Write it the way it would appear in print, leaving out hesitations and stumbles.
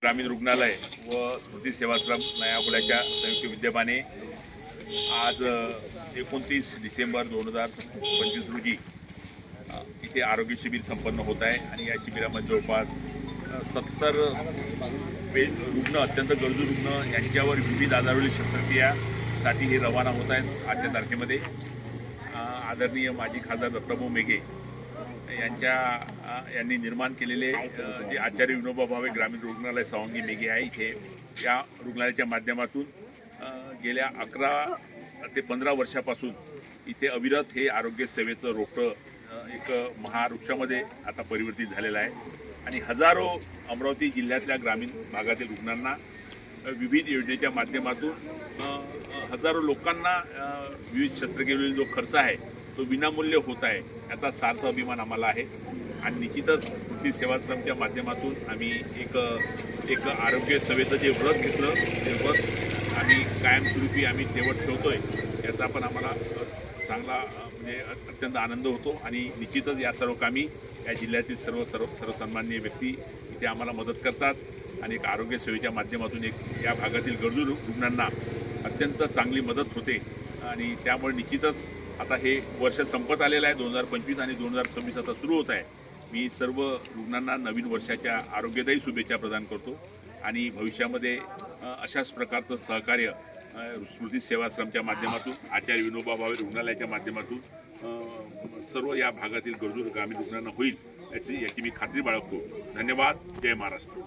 ग्रामीण रुग्णालय व स्मृती सेवाश्रम नयापुण्याच्या संयुक्त विद्यमाने आज 29 डिसेंबर 2025 रोजी इथे आरोग्य शिबिर संपन्न होत आहे आणि या शिबिरामध्ये जवळपास 70 रुग्ण अत्यंत गरजू रुग्ण यांच्यावर विविध आजारवरील शस्त्रक्रियासाठी हे रवाना होत आहेत। आजच्या तारखेमध्ये आदरणीय माजी खासदार दत्ताभाऊ मेघे यांनी निर्माण केलेले जे आचार्य विनोबा भावे ग्रामीण रुग्णालय सावंगी मेघे आहे, इथे या रुग्णालयाच्या माध्यमातून गेल्या 11 ते 15 वर्षापासून इथे अविरत हे आरोग्य सेवेचं रोपटं एक महावृक्षामध्ये आता परिवर्तित झालेलं आहे आणि हजारो अमरावती जिल्ह्यातल्या ग्रामीण भागातील रुग्णांना विविध योजनेच्या माध्यमातून हजारो लोकांना विविध शस्त्रक्रियेवरील जो खर्च आहे तो विनामूल्य होत आहे, याचा सार्थ अभिमान आम्हाला आहे। आणि निश्चितच स्मृती सेवाश्रमच्या माध्यमातून आम्ही एक आरोग्य सेवेचं जे व्रत घेतलं ते व्रत आम्ही कायमस्वरूपी आम्ही शेवट ठेवतोय, याचा पण आम्हाला चांगला म्हणजे अत्यंत आनंद होतो। आणि निश्चितच या सर्व कामी या जिल्ह्यातील सर्वसामान्य व्यक्ती इथे आम्हाला मदत करतात आणि एक आरोग्य सेवेच्या माध्यमातून एक या भागातील गरजू रुग्णांना अत्यंत चांगली मदत होते आणि त्यामुळे निश्चितच आता हे वर्ष संपत आलेलं आहे। 2025 आणि 2026 आता सुरू होत आहे। मी सर्व रुग्णांना नवीन वर्षाच्या आरोग्यदायी शुभेच्छा प्रदान करतो आणि भविष्यामध्ये अशाच प्रकारचं सहकार्य स्मृती सेवाश्रमच्या माध्यमातून आचार्य विनोबा भावे रुग्णालयाच्या माध्यमातून सर्व या भागातील गरजू ग्रामीण रुग्णांना होईल याची मी खात्री बाळगतो। धन्यवाद। जय महाराष्ट्र।